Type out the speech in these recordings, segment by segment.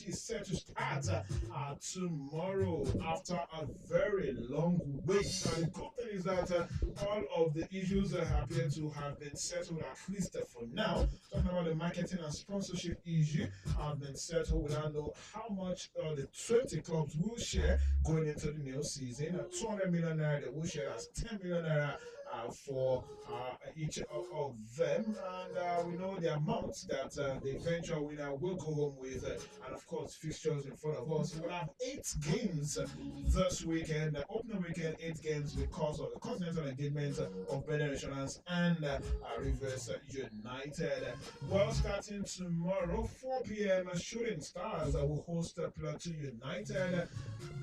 match is set to start tomorrow after a very long wait. And the good thing is that all of the issues appear to have been settled, at least for now. Talking about the marketing and sponsorship issue have been settled. We don't know how much the 20 clubs will share going into the new season. 200 million naira they will share as 10 million naira for each of them, and we know the amount that the eventual winner will go home with, and of course, fixtures in front of us. We'll have 8 games this weekend, the opening weekend, 8 games because of the continental engagement of Benin Insurance and Rivers United. Well, starting tomorrow, 4 p.m., Shooting Stars will host Plateau United.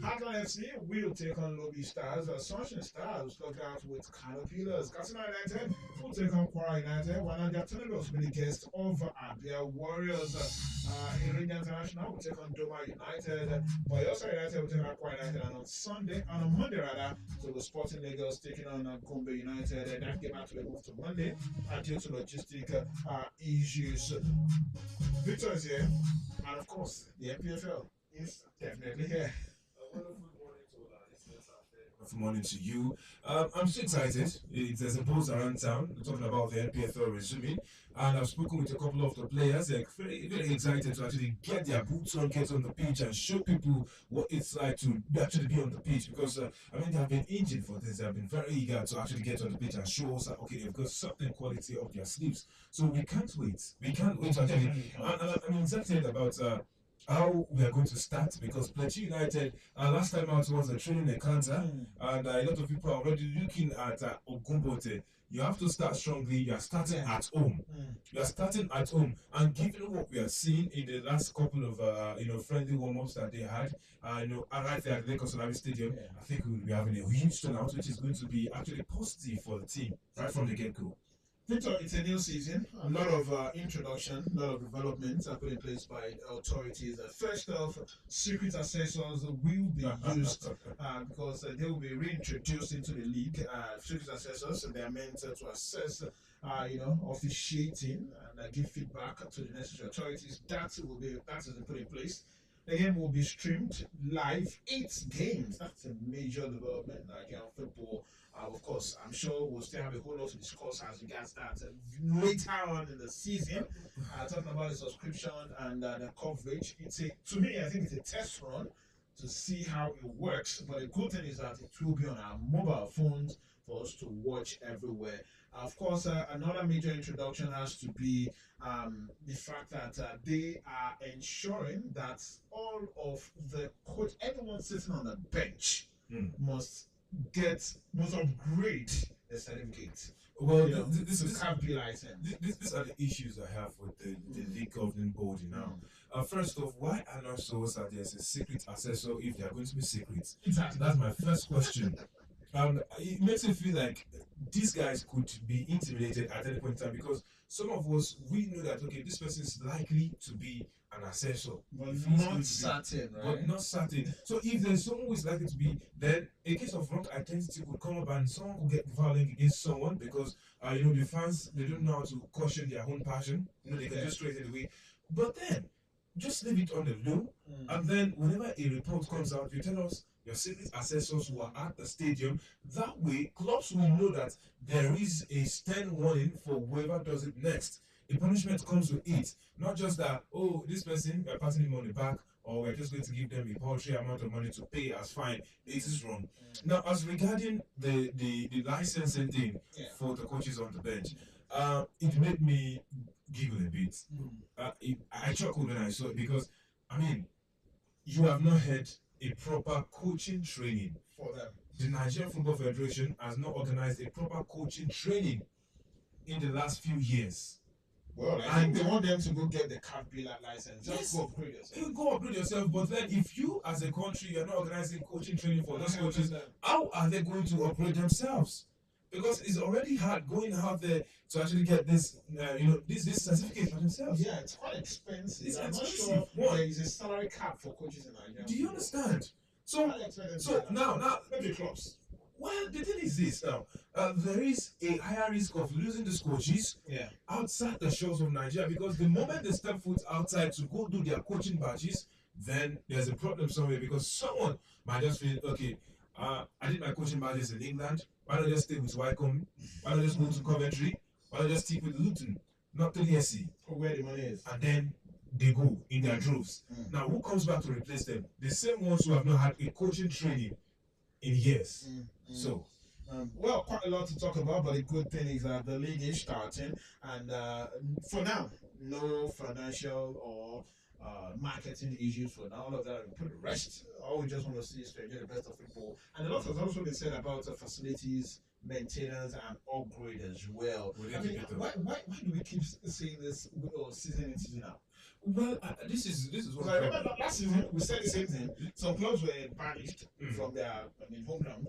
Heartland FC will take on Lobby Stars. Sunshine Stars look out with Caterpillars. Katsina United will take on Kwara United. Wananja Tornadoes will be the guest of Abia Warriors. Iridia International will take on Doma United. Bayosa United will take on Kwara United. And on Sunday, on Monday rather, so the Sporting Lagos taking on Gombe United. That game actually moved to Monday due to logistic issues. Victor is here, and of course, the MPFL is definitely here. Good morning to you. I'm so excited. There's a buzz around town. We're talking about the NPFL resuming, and I've spoken with a couple of the players. They're very, very excited to actually get their boots on, get on the pitch, and show people what it's like to actually be on the pitch. Because I mean, they have been injured for this. They have been very eager to actually get on the pitch and show us that okay, they've got something quality up their sleeves. So we can't wait. We can't wait to actually. And I'm excited about. How we are going to start, because Plateau United last time out was a training encounter, and a lot of people are already looking at Ogumbote. You have to start strongly. You are starting at home. You are starting at home, and given what we are seeing in the last couple of friendly warm-ups that they had, right there at the Lagos Stadium, I think we will be having a huge turnout, which is going to be actually positive for the team right from the get-go. Victor, it's a new season. A lot of introduction, a lot of developments are put in place by authorities. First off, secret assessors will be used because they will be reintroduced into the league. Secret assessors, they are meant to assess, officiating and give feedback to the necessary authorities. That has been put in place. The game will be streamed live, 8 games. That's a major development in Nigerian football. Of course, I'm sure we'll still have a whole lot to discuss as regards that later on in the season. Talking about the subscription and the coverage, to me, I think it's a test run to see how it works. But the good thing is that it will be on our mobile phones for us to watch everywhere. Of course, another major introduction has to be the fact that they are ensuring that all of the coach, everyone sitting on the bench must upgrade the certificate. Well, this can't be license. These are the issues I have with the league governing body now. First off, why are not so that there's a secret assessor if they are going to be secret? Exactly. That's my first question. It makes me feel like these guys could be intimidated at any point in time, because some of us, we know that okay, this person is likely to be an assessor, but not certain, right? But not certain. So if there's someone who is likely to be, then a case of wrong identity could come up, and someone could get violent against someone because the fans, they don't know how to caution their own passion. They can just straight it away. But then just leave it on the low, and then whenever a report comes out, you tell us your secret assessors who are at the stadium. That way, clubs will know that there is a stern warning for whoever does it next. A punishment comes with it, not just that, oh, this person, we're passing him on the back, or we're just going to give them a paltry amount of money to pay as fine. It is wrong. Now, as regarding the licensing thing for the coaches on the bench, it made me giggle a bit. I chuckled when I saw it, because, I mean, you have not had a proper coaching training for them. The Nigerian Football Federation has not organized a proper coaching training in the last few years. Well, I think they want them to go get the CAF license. Just go upgrade yourself. You go upgrade yourself, but then if you, as a country, you're not organizing coaching training for those coaches, how are they going to upgrade themselves? Because it's already hard going out there to actually get this, this certificate for themselves. Yeah, it's quite expensive. I'm not sure there is a salary cap for coaches in Nigeria. Do you understand? So now, maybe clubs. Well, the thing is this now. There is a higher risk of losing these coaches outside the shores of Nigeria, because the moment they step foot outside to go do their coaching badges, then there's a problem somewhere because someone might just feel, okay, I did my coaching matches in England. Why not just stay with Wycombe? Why not just go to Coventry? Why not just stick with Luton? Not to the SC. Where the money is. And then they go in their droves. Now, who comes back to replace them? The same ones who have not had a coaching training in years. So, well, quite a lot to talk about, but the good thing is that the league is starting, and for now, no financial or marketing issues for now. All of that we put to rest. All we just want to see is to enjoy the best of football. And a lot has also been said about facilities, maintenance, and upgrade as well. I mean, why do we keep seeing this season in season out? Well, this is what I remember last season we said the same thing. Some clubs were banished from their home ground.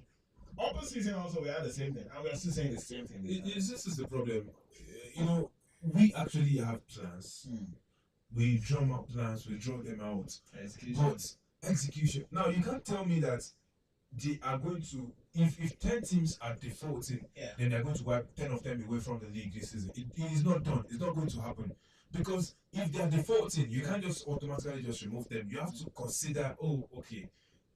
Upper season also we had the same thing, and we are still saying the same thing. This is the problem. You know, we actually have plans. We drum up plans, we draw them out. But execution. Now you can't tell me that they are going to, if 10 teams are defaulting, then they're going to wipe 10 of them away from the league this season. It is not done. It's not going to happen. Because if they are defaulting, you can't just automatically just remove them. You have to consider, oh, okay,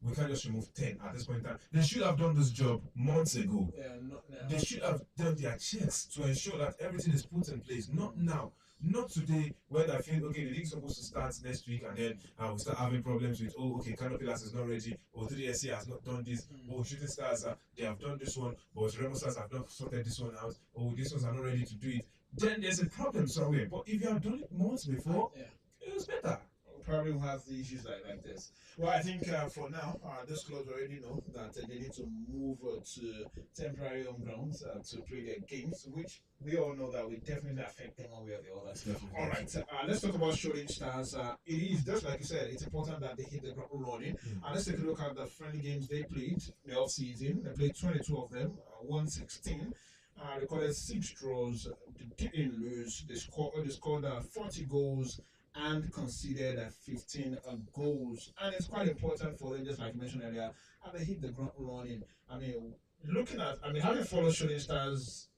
we can't just remove 10 at this point in time. They should have done this job months ago. Not now. They should have done their checks to ensure that everything is put in place. Not now. Not today, when I feel, okay, the league's supposed to start next week, and then we start having problems with, oh, okay, Canopilas is not ready, or 3SC has not done this, or Shooting Stars, they have done this one, but Remo Stars have not sorted this one out, or these ones are not ready to do it. Then there's a problem somewhere. But if you have done it months before, it was better. Probably won't have the issues like this. Well, I think for now, this clubs already know that they need to move to temporary home grounds to play their games, which we all know that will definitely affect them one way or the other. All right, let's talk about Shooting Stars. It is just like you said, it's important that they hit the ground running. And let's take a look at the friendly games they played in the off season. They played 22 of them, 116. Recorded 6 draws. They didn't lose. They scored 40 goals and conceded 15 goals. And it's quite important for them, just like you mentioned earlier, how they hit the ground running. I mean, having followed Shooting Stars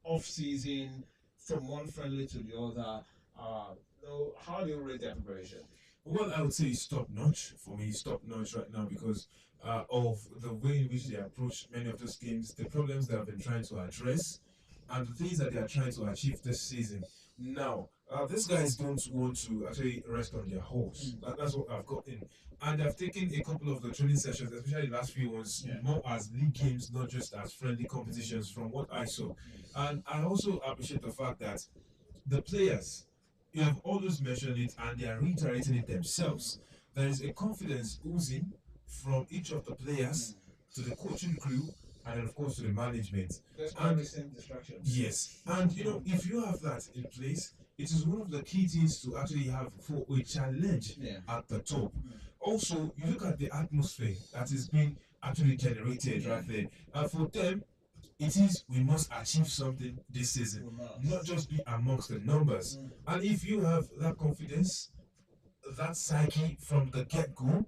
off season from one friendly to the other, how do you rate their preparation? Well, I would say it's top notch. For me, it's top notch right now because of the way in which they approach many of those games, the problems they have been trying to address, and the things that they are trying to achieve this season. Now, these guys don't want to actually rest on their horse. That's what I've gotten. And I've taken a couple of the training sessions, especially the last few ones, more as league games, not just as friendly competitions from what I saw. And I also appreciate the fact that the players, you have always mentioned it and they are reiterating it themselves. There is a confidence oozing from each of the players to the coaching crew and then of course to the management. And the same distractions. Yes, and if you have that in place, it is one of the key things to actually have for a challenge at the top. Also, you look at the atmosphere that is being actually generated right there. And for them, it is we must achieve something this season, not just be amongst the numbers. And if you have that confidence, that psyche from the get-go,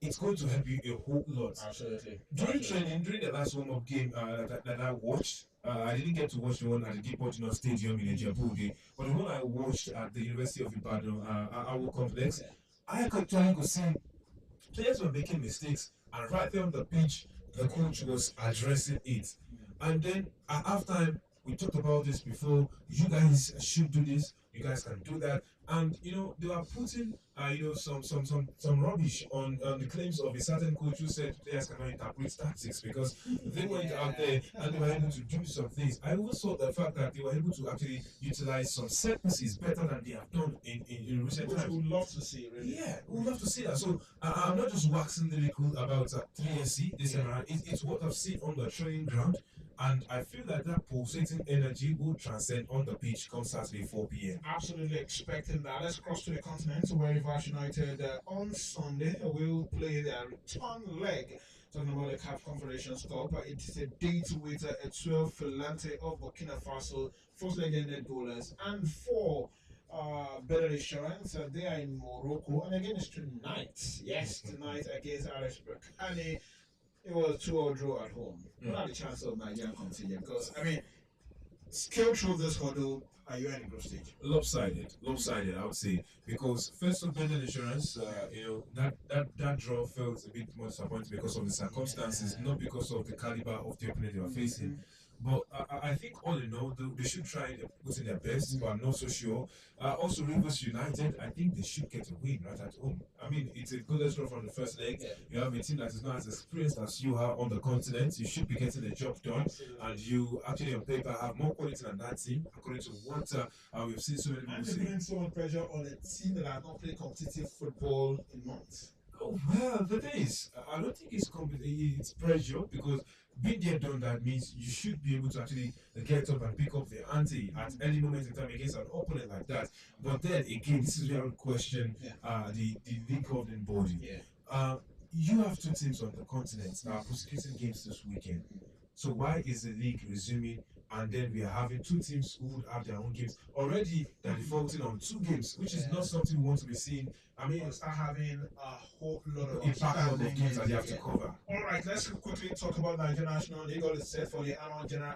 it's going to help you a whole lot. Absolutely. During training, during the last warm-up game that I watched, I didn't get to watch the one at the Deportivo Stadium in Ejiabuge, but the one I watched at the University of Ibadan, our complex, I could see players were making mistakes, and right there on the pitch, the coach was addressing it. And then at halftime, we talked about this before. You guys should do this. You guys can do that. And they were putting some rubbish on the claims of a certain coach who said players cannot interpret tactics because they went out there and they were able to do some things. I also saw the fact that they were able to actually utilize some set pieces better than they have done in recent times. We would love to see, really. Yeah, we would love to see that. So I'm not just waxing lyrical about 3SC this time around. It's what I've seen on the training ground. And I feel that pulsating energy will transcend on the pitch come Saturday 4 p.m. Absolutely expecting that. Let's cross to the continent where Rivers United on Sunday will play their return leg. Talking about the CAF Confederations Cup, it is a date with a 12 Filante of Burkina Faso, first leg ended goalless, and 4 better insurance. They are in Morocco, and again it's tonight. Yes, tonight against RS Berkane. It was 2-2 draw at home. What are the chances of Nigerian contingent? Because scale through this hurdle, and you're in the group stage. Lopsided, I would say, because first of Bendel Insurance, that draw felt a bit more disappointing because of the circumstances, not because of the caliber of the opponent they were facing. But I think all in all, they should try putting their best, but I'm not so sure. Also, Rivers United, I think they should get a win right at home. I mean, it's a good draw from the first leg. You have a team that is not as experienced as you are on the continent. You should be getting the job done, and you actually on paper have more quality than that team, according to what we've seen so many people And say. putting so much pressure on a team that has not played competitive football in months. Oh, well, the thing is, I don't think it's pressure because being there done that means you should be able to actually get up and pick up the ante at any moment in time against an opponent like that. But then again, this is where I would question the league governing body. You have two teams on the continent that are prosecuting games this weekend. So why is the league resuming and then we are having two teams who would have their own games already? They're defaulting on two games, which is not something we want to be seeing. I mean, We'll start having a whole lot of impact on the games that they have to cover. All right, let's quickly talk about Nigerian National League. All is set for the annual General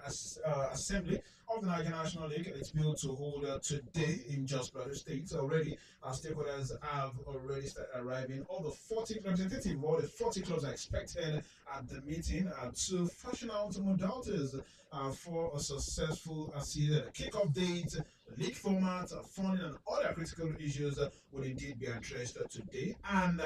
Assembly of the Nigerian National League. It's built to hold today in Jos Plateau State. Already, our stakeholders have already started arriving. All the 40 representatives, all the 40 clubs are expected at the meeting to fashion out modalities for a successful season. Kick-off date, league format, funding, and other critical issues will indeed be addressed today. And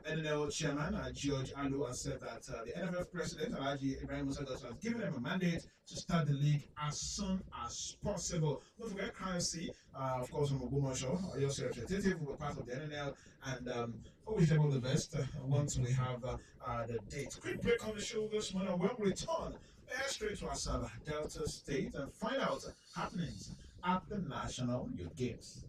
NNL chairman George Alu has said that the NFF president Alhaji Ibrahim Musa has given them a mandate to start the league as soon as possible. Don't forget, KFC, of course, from Ogbomoso, your representative, will be part of the NNL, and we wish them all the best once we have the date. Quick break on the show this morning. When we return, head straight to Asaba, Delta State, and find out happenings at the National Youth Games.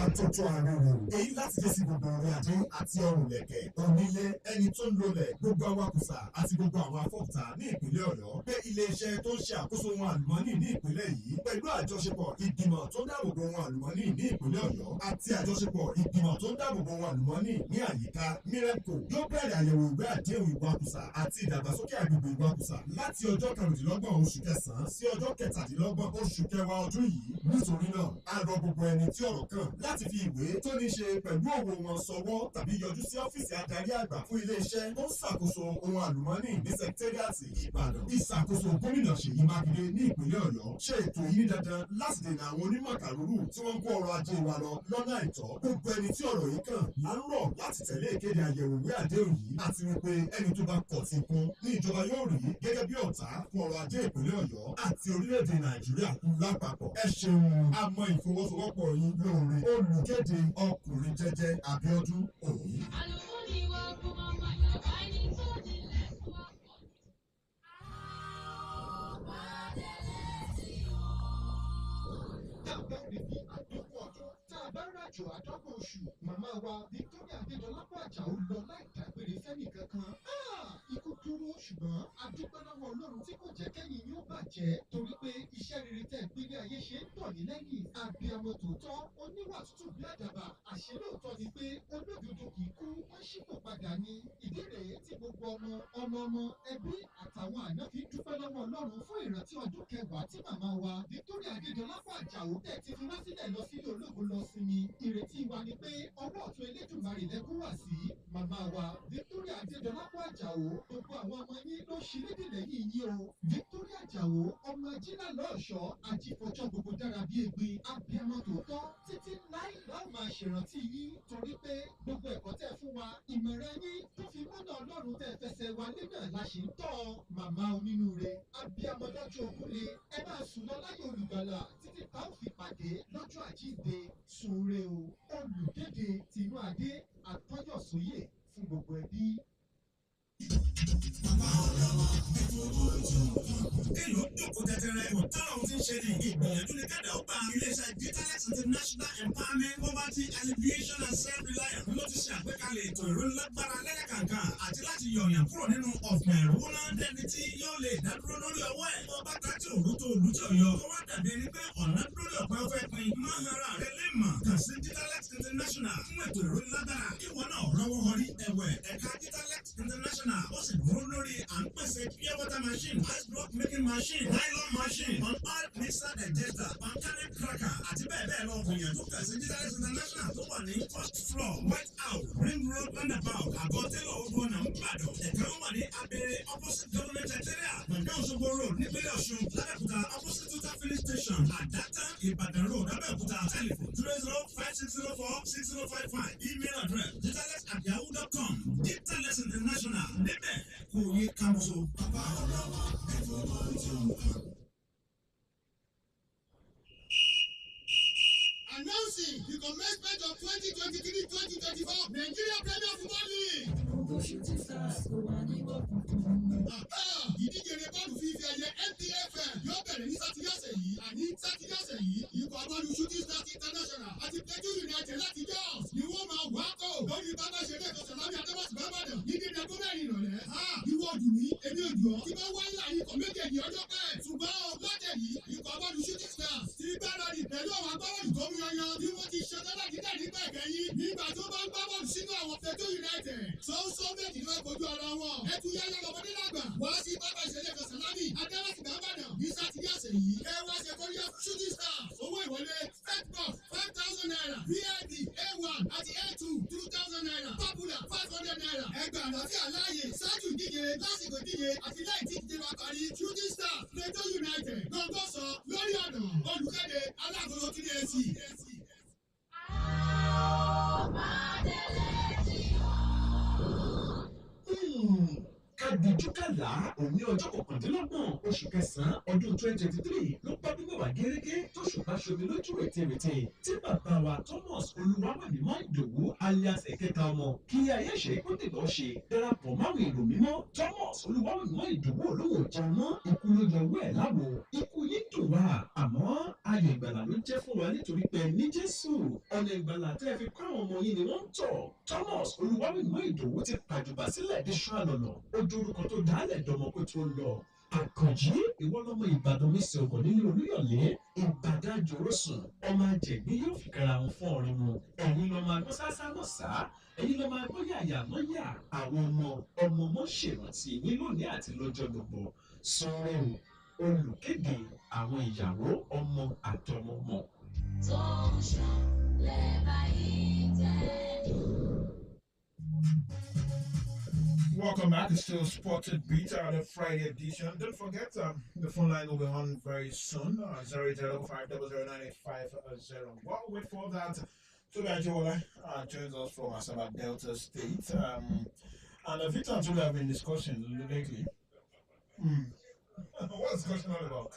Àtọ̀tọ̀ àrùn èyí láti dé sí gbogbo orin àdé àti ọrùn lẹ̀kẹ̀ onílé ẹni tó ń lọlẹ̀ gbogbo awakùsà àti gbogbo àwọn afọ́kùtà ní ìpínlẹ̀ Ọ̀yọ́ pé iléeṣẹ́ tó ń ṣe àkóso ohun àlùmọ́nì ní ìpínlẹ̀ yìí pẹ̀lú àjọṣepọ̀ ìgbìmọ̀ tó ń dáàbòbò ohun àlùmọ́nì ní ìpínlẹ̀ Ọ̀yọ́ àti àjọṣepọ̀ ìgbìmọ̀ tó ń dáàbòbò ohun àlùmọ́nì ní àyíká Miracle yóò bẹ̀rẹ̀ àyẹ̀wò ìwé àdéhùn ìwakùsà àti ìdàgbàsókè agbègbè ìwakùsà láti ọjọ́ karùndínlọ́gbọ̀n oṣù kẹsàn-án sí ọjọ́ kẹtàdínlọ́gbọ̀n oṣù kẹwàá ọdún yìí nítorí náà a rọ gbogbo ẹni tí ọ̀rọ̀ kàn láti fi ìwé tó ní ṣe pẹ̀lú òwò wọn ṣọwọ́ tàbí yọjú sí ọ́fíìsì adarí àgbà fún iléeṣẹ́ tó ń ṣàkóso ohun àlùmọ́nì ní sẹkítẹ́rìàtì Ìbàdàn. Ìṣàkóso gómìnà Ṣèyí Mákindé ní ìpínlẹ̀ Ọ̀yọ́ ṣe ètò yìí ní dandan láti dènà àwọn onímọ̀kàrúrù tí wọ́n ń kó ọrọ̀ ajé wa lọ lọ́nà àìtọ́. Gbogbo ẹni tí ọ̀rọ̀ yìí kàn là ń rọ̀ láti tẹ̀lé ìkéde àyẹ̀wò ìwé àdéhùn yìí àti wípé ẹni tó bá kọ̀ tí kún ní ìjọba yóò rí gẹ́gẹ́ bí ọ̀tá fún ọrọ̀ ajé ìpínlẹ̀ Ọ̀yọ́ àti orílẹ̀-èdè Nàìjíríà lápapọ̀. Ẹ ṣeun àmọ́ ìfọwọ́sowọ́pọ̀ yín lóore. Olùkéde ọkùnrin jẹ́jẹ́ Abíọ́dún Òní. Àjọ àdọ́gbọ̀n oṣù màmá wa Victoria Adédọ́lápọ̀ Àjàó lọ láì dágbére fẹ́nì kankan. Ikú dúró ṣùgbọ́n a dúpẹ́ lọ́wọ́ Ọlọ́run tí kò jẹ́ kẹ́yìn yóò bàjẹ́ torí pé iṣẹ́ rere tẹ̀ gbélé ayé ṣe ń tọ̀ yín lẹ́yìn. Abiyamọ tòótọ́ oníwà tútù bí àdàbà àṣẹ lóòótọ́ ni pé olódodo kì í kú wọ́n ṣípò padà ní. Ìdí rèé tí gbogbo ọmọ ẹbí àtàwọn àná fi dúpẹ́ lọ́wọ́ Ọlọ́run fún ìrántí ọdún kẹwàá tí màmá wa Victoria Adédọ́lápọ̀ Àjàó tẹ̀ ti fi wá sílẹ̀ lọ sílé ológun lọ sinmi. Ìrètí wa ni pé ọwọ́ ọ̀tún Elédùmarè lẹ́kún wá sí màmá wa Victoria Adédọ́lápọ̀ Àjàó gbogbo àwọn ọmọ yín ló ṣe lédè lẹ́yìn yín o. Victoria Àjàó ọmọ ajílà lọ́ọ̀ṣọ́ ajífọjọ́ gbogbo dára bí egbin abiyamọ tòótọ́ títí láì láì máa ṣèrántí yín torí pé gbogbo ẹ̀kọ́ tẹ́ fún wa ìmọ̀ràn yín tó fi mọ́nà Ọlọ́run tẹ́ fẹsẹ̀ wa lé náà la ṣe ń tọ́ màmá onínúure abiyamọ lọ́jọ́ ògúnlé ẹ máa sùn lọ láyé olùgbàlà títí tá ò fi pàdé lọ́jọ́ àjíǹde sùnre o. Olùkéde Tinú Adé Àtọ́yọ̀sóyè fún gbogbo ẹbí. Èlò jókòó tẹ́tẹ́rẹ́ kò táwọn ohun tí ń ṣe ní ìgbìyànjú ní kẹ́dà ó bá iléeṣẹ́ Digitalex International Empowerment Poverty Alleviation and Self-Reliance ló ti ṣe àgbékalẹ̀ ètò ìrónilágbára lẹ́lẹ́kàǹkà àti láti yọ̀yàn kúrò nínú ọ̀fìn ẹ̀rọ náà dẹ́ni tí yóò lè dádúró lórí ọwọ́ ẹ̀. Ọba tá tí òru tó olùjọ́ Ọ̀yọ́. Tó wá dàbí ẹni pé ọ̀nà lórí ọ̀pẹ ọ̀fẹ́ pin. Máa hara rẹ lè mọ̀. Kàn sí Titalex International fún ètò ìròyìn lágbára. Ìwọ náà rọwọ́ họrí ẹ̀wẹ̀ ẹ̀ka Titalex International. Ó sì dúró lórí à ń pèsè pure water machine, ice block making machine, nylon machine, on-oil mixer digester, pancake cracker àti bẹ́ẹ̀ bẹ́ẹ̀ lọ. Gbìyànjú kàn sí Titalex International tó wà ní first floor White House Ring Road roundabout Àgọ́tẹ́lọ̀ Odòọ̀nà Ìbàdàn. Ẹ̀ka wà ní abẹ́rẹ́ opposite government secretariat Gbọ̀ngàn Òṣogbo road nípínlẹ̀ Ọ̀ṣun. Lábẹ́òkúta opposite total filling station Àdáta Ìbàdàn road Abẹ́òkúta. Telephone 08056046055. Email address titalex@yahoo.com. Titalex International. Níbẹ̀ kò yẹ kámúso. Bàbá ọlọ́wọ́ ẹ̀fọ́ lọ́wọ́ tí ó ń kọ́. Announcing the commencement of 2023-2024 Nigeria Premier Football League. Ìdíje bọ́ọ̀lù fífi ẹyẹ NPFL yóò bẹ̀rẹ̀ ní sátidé ọ̀sẹ̀ yìí. Àní sátidé ọ̀sẹ̀ yìí, ikọ̀ agbálu Shooting Stars International àti Plateau United láti Jos ni wọ́n máa wá kó lórí pápá ìṣeré ìkọ̀sẹ̀ lábẹ́ Adébọ̀sì Bábàdàn ní dédé tó mẹ́rin ìrọ̀lẹ́. Ìwọ òdù ní èmi òjò tí bá wáyé láàrin ikọ̀ méjèèjì ọjọ́ pẹ́. Ṣùgbọ́n lọ́tẹ̀ yìí, ikọ̀ agbálu Shooting Stars ti gbáradì pẹ̀lú àwọn agbábọ́ọ̀lù tó mú yanyan bí wọ́n ti ṣe tẹ́lẹ̀ dídá nígbà ìkẹyìn nígbà tó bá ń gbá bọ́ọ̀lù sínú àwọn Plateau United. Sọ́ọ́sọ́ méjì ló kojú ara wọn. Ẹtù yáyá lọ́mọdé lágbà. Wá sí pápá ìṣeré ìkọ̀sẹ̀ lábì Adébọ̀sì Bábàdàn ní sátidé ọ̀sẹ̀ yìí. Ẹ wá ṣe kóríyá Shooting Stars. Owó ìwọlé State Box 5,000 naira. VIP A1 àti A2 2,000 naira. Popular 500 naira. Ẹgbẹ́ àlàáfíà láàyè ṣáájú ìdíje lásìkò ìdíje àti lẹ́yìn tí ìdíje bá parí. Shooting Stars Plateau United gbọ̀ngàn sọ lórí ọ̀nà olùkéde alákòóso TDC. Kàdìjúkàlà òní ọjọ́ kọkàndínlọ́gbọ̀n oṣù kẹsàn-án ọdún 2023 ló pọ́dún mẹ́wàá gẹ́gẹ́ tó ṣùgbọ́n ṣomi lójú rètérètè tí bàbá wa Thomas Olúwamọ̀nímọ́ Ìdòwú alias ẹ̀kẹta ọmọ kí ayé ṣe kó dìbò ṣe darapọ̀ máwọn èrò mímọ́ Thomas Olúwamọ̀nímọ́ Ìdòwú olówó ọjà mọ́ ikú ló yọ owó ẹ̀ láwo ikú yìí dùn wá àmọ́ ayọ̀ ìgbàlà ló jẹ́ fún wa nítorí pé ní Jésù ọ̀nà ìgbàlà tẹ́ fi kọ́ àwọn ọmọ yìí ni wọ́n ń tọ̀ Thomas Olúwamọ̀nímọ́ Ìdòwú ti pàjùbà sílẹ̀ dé ṣọ́ọ̀lọ̀lọ̀ ojú orúkọ tó dálẹ̀ dọmọ pé tó lọ Àkànjí ìwọ lọmọ Ìbàdàn mi sí ọkọ nílé Olúyọ̀lé Ìbàdàn àjòròsùn ọmọ àjẹgbé yóò fi kára wọn fún ọrin mu ẹ̀yin lọmọ àgbọn sásá náà sá ẹ̀yin lọmọ àgbọn yàyà mọyà àwọn ọmọ mọ ṣèrántí yín lónìí àti lọ́jọ́ gbogbo sọ̀rọ̀ olùkéde àwọn ìyàwó ọmọ àtọmọmọ. tó ń ṣọlẹ̀ báyìí tẹ́lẹ̀. Welcome back. It's still Spotted Beat on the Friday edition. Don't forget, the phone line will be on very soon. 08050098550. While we wait for that, Toby Ajola joins us from Asaba Delta State. And Victor and Toby have been discussing lately. What's discussion all about?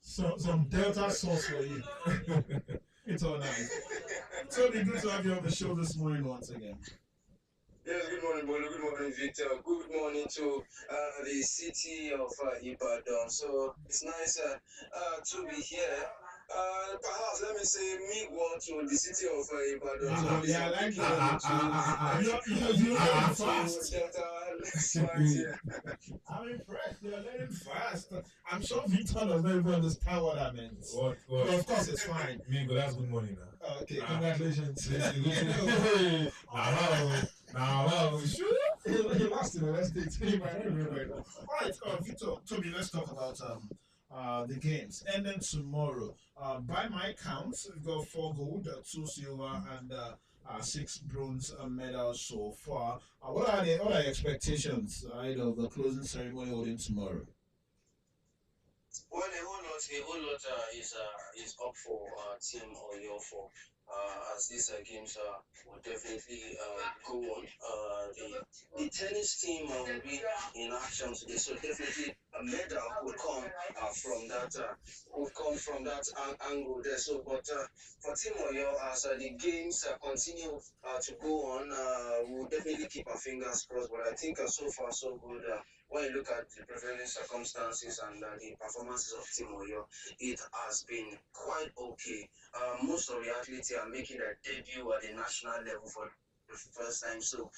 Some Delta sauce for you. It's all nice. Toby, good to have you on the show this morning once again. Yes, good morning, Bolo. Good morning, Victor. Good morning to the city of Ibadan. So it's nice to be here. Perhaps let me say Migwa to the city of Ibadan. Yeah, I like that. I'm impressed. You're learning fast. I'm sure Victor does not even understand what that means. What? But of course, it's fine. Mingo, that's good morning now. Okay, congratulations. Now, sure. He lost in the last day. All right, Victor, Toby, let's talk about the games. And then tomorrow, by my counts, we've got 4 gold, 2 silver, and 6 bronze medals so far. What are your expectations ahead of the closing ceremony holding tomorrow? Well, a whole lot is up for Team Oyo for as these games will definitely go on. The tennis team will be in action today, so definitely a medal will come from that angle there. So, but for Team Oyo, as the games continue to go on, we'll definitely keep our fingers crossed. But I think so far so good. When you look at the prevailing circumstances and the performances of Team Oyo, it has been quite okay. Most of the athletes are making their debut at the national level for the first time, so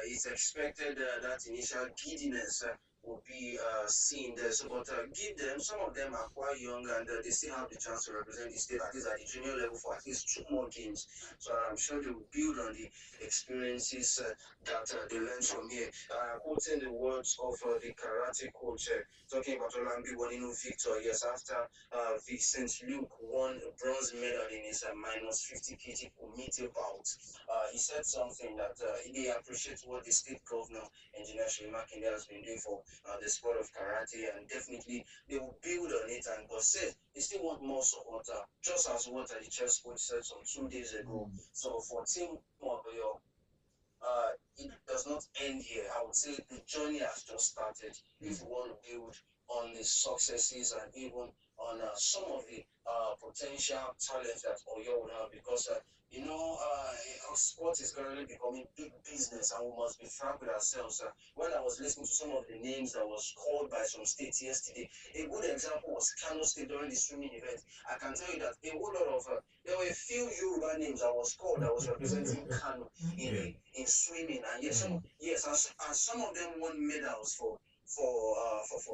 it's expected that initial giddiness will be seen there. So, but give them, some of them are quite young and they still have the chance to represent the state at least at the junior level for at least 2 more games. So I'm sure they will build on the experiences that they learned from here. Quoting the words of the karate coach, talking about Olambi winning Victor, yes, after Vincent Luke won a bronze medal in his minus 50 kg committee bout. He said something that he appreciates what the state governor, Engineer Makinde, has been doing for the sport of karate, and definitely they will build on it. And but said they still want more support, just as what the chess coach said some 2 days ago. So for Team Mogoyo, it does not end here. I would say the journey has just started. If we want to build on the successes and even on some of the potential talents that Oyo would have, because our sport is currently becoming big business, and we must be frank with ourselves. When I was listening to some of the names that was called by some states yesterday, a good example was Kano State during the swimming event. I can tell you that a whole lot of there were a few Yoruba names that was called that was representing Kano in swimming, and and some of them won medals for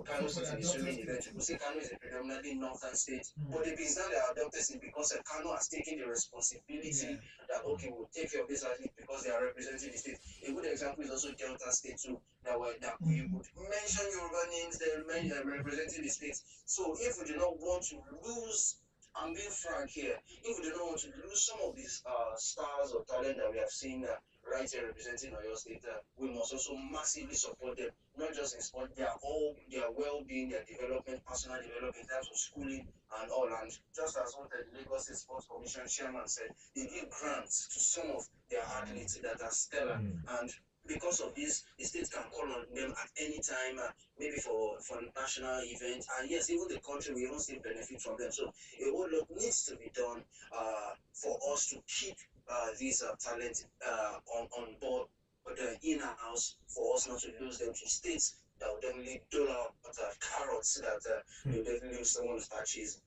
Kano State in the swimming event. People say Kano is a predominantly northern state, but the business they are adopted is because Kano has taken the responsibility that okay, we'll take care of this athlete because they are representing the state. A good example is also Delta State too, that we would mention Yoruba names, they're representing the state. So if we do not want to lose, I'm being frank here, if we do not want to lose some of these stars or talent that we have seen right here representing Oyo State, we must also massively support them, not just in sport, their well-being, their development, personal development in terms of schooling and all. And just as what the Lagos State Sports Commission chairman said, they give grants to some of their athletes that are stellar, and because of this, the state can call on them at any time, maybe for national events. And yes, even the country will even still benefit from them. So a whole lot needs to be done for us to keep these talent on board, but in our house, for us not to lose them to states that will definitely dole out carrots that will definitely lose someone to start chasing.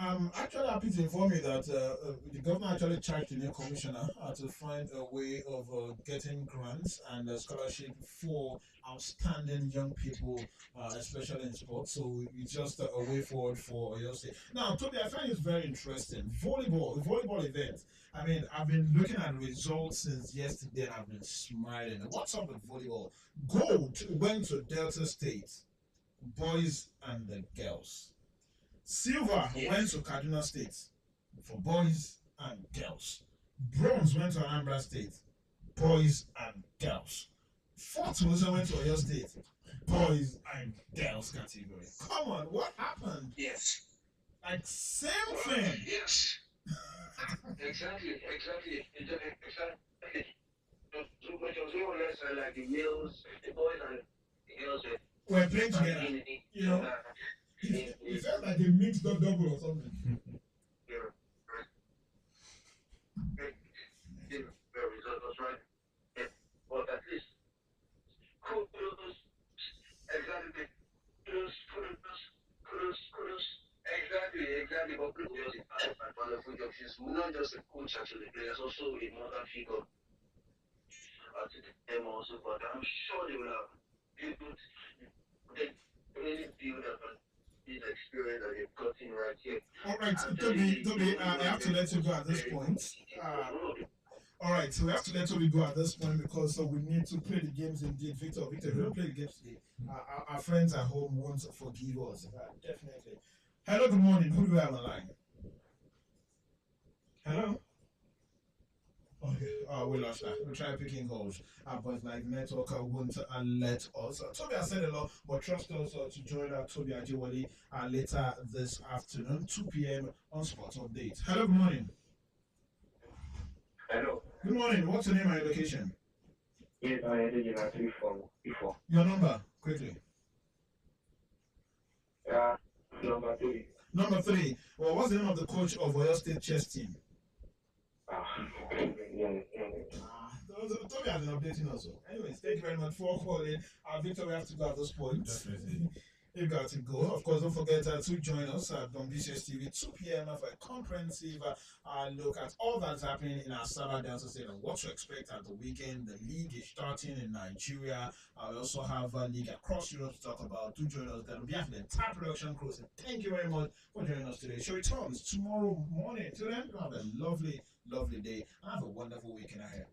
I'm actually happy to inform you that the government actually charged the new commissioner to find a way of getting grants and scholarship for outstanding young people, especially in sports. So it's just a way forward for your state. Now, Toby, I find it's very interesting. The volleyball event. I mean, I've been looking at results since yesterday and I've been smiling. What's up with volleyball? Gold went to Delta State, boys and the girls. Silver went to Kaduna State for boys and girls. Bronze went to Anambra State, boys and girls. Fourth position went to Oyo State, boys and girls category. Come on, what happened? Yes. Like, same thing. Yes. Exactly. It was more or less like the males, the boys and the girls We're playing together. You know, it felt like a mixed up double or something. Results, right? Yeah. But at least kudos, exactly. Kudos. Exactly. But kudos is a wonderful job. She's not just a coach to the players, also a mother figure to them also. But I'm sure they will have they really build up this experience that they've gotten right here. All right, Toby, I have to let you go at this point. All right, so we have to let Toby go at this point because we need to play the games indeed. Victor, if we don't play the games today, our friends at home won't forgive us. Definitely. Hello, good morning. Who do we have on line? Hello? Okay, we lost that. We'll try picking calls. But like network won't let us. Toby has said a lot, but trust us to join Toby Ajiwali later this afternoon, 2 p.m. on Sports Update. Hello, good morning. Hello. Good morning. What's your name and your location? Yes, I had it actually from before. Your number, quickly. Number 3. Number 3. Well, what's the name of the coach of Oyo State chess team? Toby has been updating also. Anyways, thank you very much for calling. Victor, we have to go at this point. Definitely. You got to go. Of course, don't forget to join us at BCS TV 2 p.m. for a comprehensive look at all that's happening in our Sabah Delta State and what to expect at the weekend. The league is starting in Nigeria. We also have a league across Europe to talk about. Do join us. That will be after the entire production crew. So thank you very much for joining us today. Show returns tomorrow morning. Till then, have a lovely, lovely day and have a wonderful weekend ahead.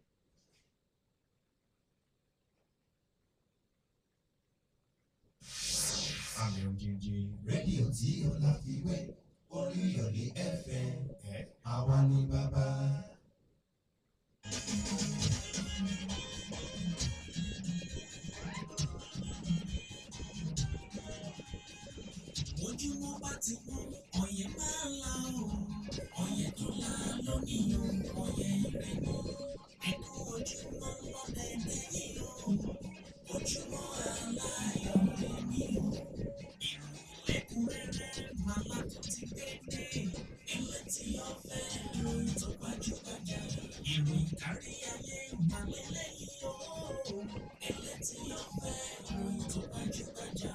àmì òjijì rédíò tí ó láfiwé olúyọ̀lé fm àwa ni bàbá. ojúmọ́ bá ti mọ́ ọ̀yẹ́ máa ń la o ọ̀yẹ́ tó la lónìí o ọ̀yẹ́ ire ni ẹ̀kú ojúmọ́ lọ́dẹ̀ẹ̀dẹ̀ yìí o ojúmọ́ aláyọ̀ èmi o ìròyìn lẹ́kùnrẹ́rẹ́ máa látún ti gbé dé elétí ọ̀fẹ́ ìròyìn tó gbajúgbajà ìròyìn kárí ayé máa lélẹ́yìí o elétí ọ̀fẹ́ ìròyìn tó gbajúgbajà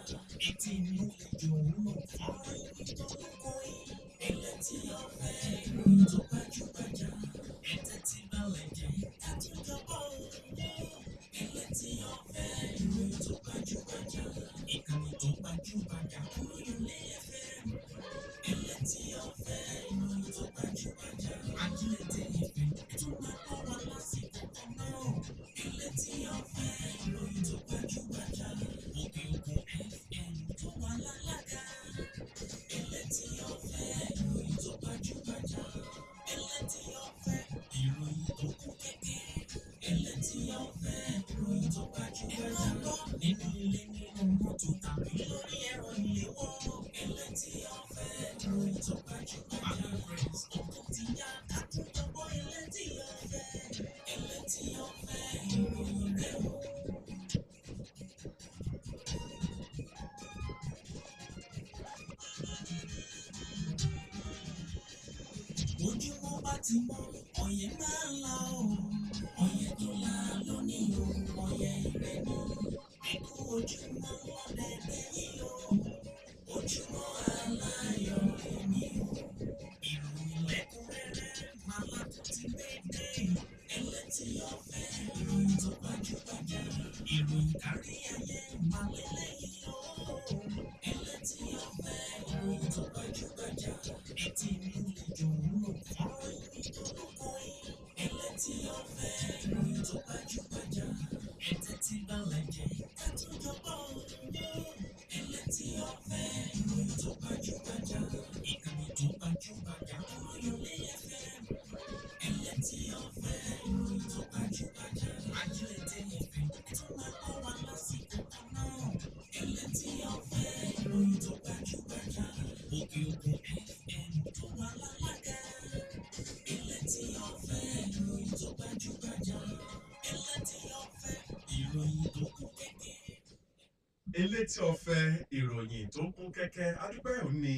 etí inú lẹ́jọ́ òwúrọ̀ fọ́nrán ìròyìn tó lóko yìí elétí ọ̀fẹ́ ìròyìn tó gbajúgbajà ẹ̀tẹ́ tí balẹ̀ jẹ́ àtúnjọpọ̀ òun elétí ọ̀fẹ́ ìròyìn tó gbajúgbajà ìkànnì tó gbajúgbajà oluyolefm elétí ọ̀fẹ́ ìròyìn tó gbajúgbajà ajílẹ̀tẹ̀ ìfẹ́ tó máa kọ́ wa lásìkò kan náà elétí ọ̀fẹ́ ìròyìn tó gbajúgbajà òkè òkun fm tó wà lálága elétí ọ̀fẹ́ ìròyìn tó gbajúgbajà elétí ọ̀fẹ́ ìròyìn tó kún kẹ́kẹ́ elétí ọ̀fẹ́ ìròyìn tó gbajúgbajà nínú ilé nínú mọ́tò tàbí lórí ẹ̀rọ ìléwọ́ elétí ọ̀fẹ́ ìròyìn tó gbajúgbajà press ọkọ̀ ti yá àtúntọ́gbọ́ elétí ọ̀fẹ́ ìròyìn rẹ̀ o. ojúmọ́ bá ti mọ́ ọ̀yẹ́ máa ń la o ọ̀yẹ́ tó la lónìí o ọ̀yẹ́ ire ni ẹ̀kú ojúmọ́ lọ́dẹ̀ẹ̀dẹ̀ yìí o ojúmọ́ aláyọ̀ èmi o ìròyìn lẹ́kùnrẹ́rẹ́ máa látún ti gbé dé elétí ọ̀fẹ́ ìròyìn tó gbajúgbajà ìròyìn kárí ayé máa lélẹ́yìí o elétí ọ̀fẹ́ ìròyìn tó gbajúgbajà etí inú lẹ́jọ́ òwúrọ̀ fọ́nrán ìròyìn tó lóko yìí elétí ọ̀fẹ́ ìròyìn tó gbajúgbajà ẹ̀tẹ́ tí balẹ̀ jẹ́ àtúnjọpọ̀ òun elétí ọ̀fẹ́ ìròyìn tó gbajúgbajà ìkànnì tó gbajúgbajà oluyolefm elétí ọ̀fẹ́ ìròyìn tó gbajúgbajà ajílẹ̀tẹ̀ ìfẹ́ tó máa kọ́ wa lásìkò kan náà elétí ọ̀fẹ́ ìròyìn tó gbajúgbajà òkè òkun fm tó wà lálága elétí ọ̀fẹ́ ìròyìn tó gbajúgbajà elétí ọ̀fẹ́ ìròyìn tó kún kẹ́kẹ́. elétí ọ̀fẹ́ ìròyìn tó kún kẹ́kẹ́ adúpẹ́ òní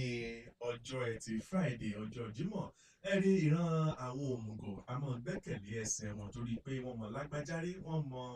ọjọ́ ẹtì friday ọjọ́ jímọ̀ ẹ̀rí ìran àwọn òmùgọ̀ àmọ́ gbẹ́kẹ̀lé ẹsẹ̀ wọn torí pé wọ́n mọ̀ lágbájárí wọ́n mọ̀